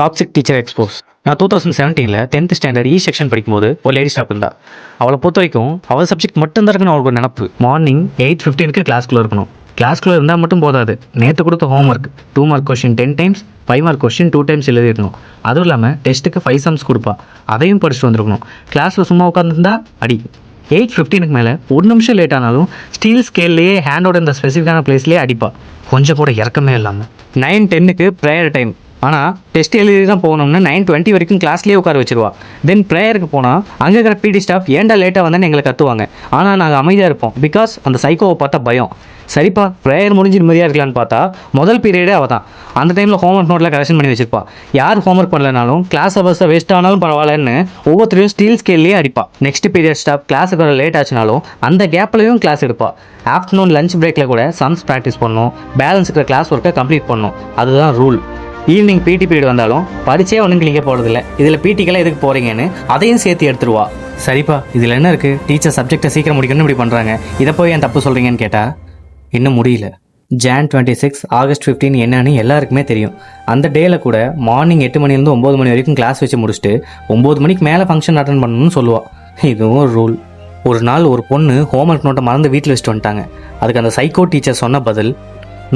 Toxic teacher expose. நான் 2017 10th standard section படிக்கும்போது ஒரு லேடி ஸ்டாஃப் இருந்தா. அவளை பொறுத்த வரைக்கும் அவள் சப்ஜெக்ட் மட்டும் தான் இருக்குன்னு அவளுக்கு ஒரு நினப்பு. மார்னிங் 8:15 கிளாஸ்க்குள்ளே இருக்கணும். கிளாஸ்க்குள்ளே இருந்தால் மட்டும் போதாது, நேற்று கொடுத்த homework 2 mark question 10 times, 5 mark question 2 times எழுதிருக்கணும். அதுவும் இல்லாமல் டெஸ்ட்டுக்கு 5 சம்ஸ் கொடுப்பா, அதையும் படிச்சுட்டு வந்துருக்கணும். கிளாஸில் சும்மா உட்காந்துருந்தா அடி. 8:15 மேலே ஒரு நிமிஷம் லேட் ஆனாலும் ஸ்டீல் ஸ்கேல்லையே ஹேண்டோட இந்த ஸ்பெசிஃபிக்கான பிளேஸ்லேயே அடிப்பா, கொஞ்சம் கூட இறக்கமே இல்லாமல். 9:10 ப்ரேயர் டைம். ஆனால் டெஸ்ட் எழுதி தான் போகணும்னு 9:20 வரைக்கும் கிளாஸ்லேயே உட்கார வச்சிருவா. தென் ப்ரேயருக்கு போனால் அங்கே இருக்கிற பிடி ஸ்டாஃப் ஏன்டா லேட்டாக வந்தேன்னு எங்களை கற்றுவாங்க. ஆனால் நாங்கள் அமைதியாக இருப்போம், பிகாஸ் அந்த சைக்கோவை பார்த்தா பயம். சரிப்பா ப்ரேயர் முடிஞ்சு நிம்மதியாக இருக்கலான்னு பார்த்தா முதல் பீரியடே அவள் தான். அந்த டைமில் ஹோம்ஒர்க் நோட்டில் கரெக்ஷன் பண்ணி வச்சிருப்பா. யார் ஹோம்ஒர்க் பண்ணலனாலும் கிளாஸ் அவர்ஸை வேஸ்ட் ஆனாலும் பரவாயில்லன்னு ஒவ்வொருத்தரையும் ஸ்டீல் ஸ்கேல்லேயே அடிப்பா. நெக்ஸ்ட் பீரியட் ஸ்டாஃப் கிளாஸுக்கு வர லேட் ஆச்சுனாலும் அந்த கேப்லையும் கிளாஸ் எடுப்பா. ஆஃப்டர்நூன் லஞ்ச் பிரேக்கில் கூட சம்ஸ் ப்ராக்டிஸ் பண்ணணும், பேலன்ஸ் இருக்கிற கிளாஸ் ஒர்க்கை கம்ப்ளீட் பண்ணணும். அதுதான் ரூல். ஈவினிங் பிடி பீரியட் வந்தாலும் படிச்சே ஒன்றும் கிளிக்க போகிறதில்ல, இதில் பிடிக்கெல்லாம் எதுக்கு போகிறீங்கன்னு அதையும் சேர்த்து எடுத்துருவா. சரிப்பா இதில் என்ன இருக்குது, டீச்சர் சப்ஜெக்டை சீக்கிரம் முடிக்கணும்னு இப்படி பண்ணுறாங்க, இதை போய் ஏன் தப்பு சொல்கிறீங்கன்னு கேட்டால் இன்னும் முடியல. Jan 26 August 15 என்னன்னு எல்லாருக்குமே தெரியும். அந்த டேயில் கூட மார்னிங் 8 மணிலேருந்து 9 மணி வரைக்கும் கிளாஸ் வச்சு முடிச்சுட்டு 9 மணிக்கு மேலே ஃபங்க்ஷன் அட்டன் பண்ணணும்னு சொல்லுவாள். இதுவும் ஒரு ரூல். ஒரு நாள் ஒரு பொண்ணு ஹோம்ஒர்க் நோட்டை மறந்து வீட்டில் வச்சுட்டு வந்துட்டாங்க. அதுக்கு அந்த சைக்கோ டீச்சர் சொன்ன பதில்,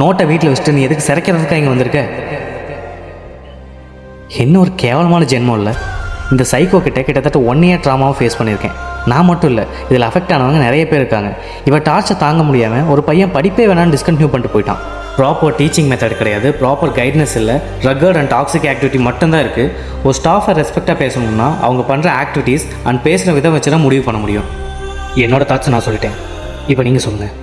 நோட்டை வீட்டில் வச்சுட்டு நீ எதுக்கு சிறைக்கிறதுக்காக இங்கே வந்திருக்க. என்ன ஒரு கேவலமான ஜென்மம் இல்லை. இந்த சைக்கோ கிட்டத்தட்ட 1 year ட்ராமாவை ஃபேஸ் பண்ணியிருக்கேன். நான் மட்டும் இல்லை, இதில் அஃபெக்ட் ஆனவங்க நிறைய பேர் இருக்காங்க. இவன் டார்ச்சர் தாங்க முடியாமல் ஒரு பையன் படிப்பே வேணான்னு டிஸ்கண்டினியூ பண்ணிட்டு போயிட்டான். ப்ராப்பர் டீச்சிங் மெத்தட் கிடையாது, ப்ராப்பர் கைட்னஸ் இல்லை, ரக்கர்ட் அண்ட் டாக்ஸிக் ஆக்டிவிட்டி மட்டும்தான் இருக்குது. ஒரு ஸ்டாஃபை ரெஸ்பெக்டாக பேசணும்னா அவங்க பண்ணுற ஆக்டிவிட்டீஸ் அண்ட் பேசுகிற விதம் வச்சு தான் முடிவு பண்ண முடியும். என்னோட தாட்ஸ் நான் சொல்லிட்டேன், இப்போ நீங்கள் சொல்லுங்கள்.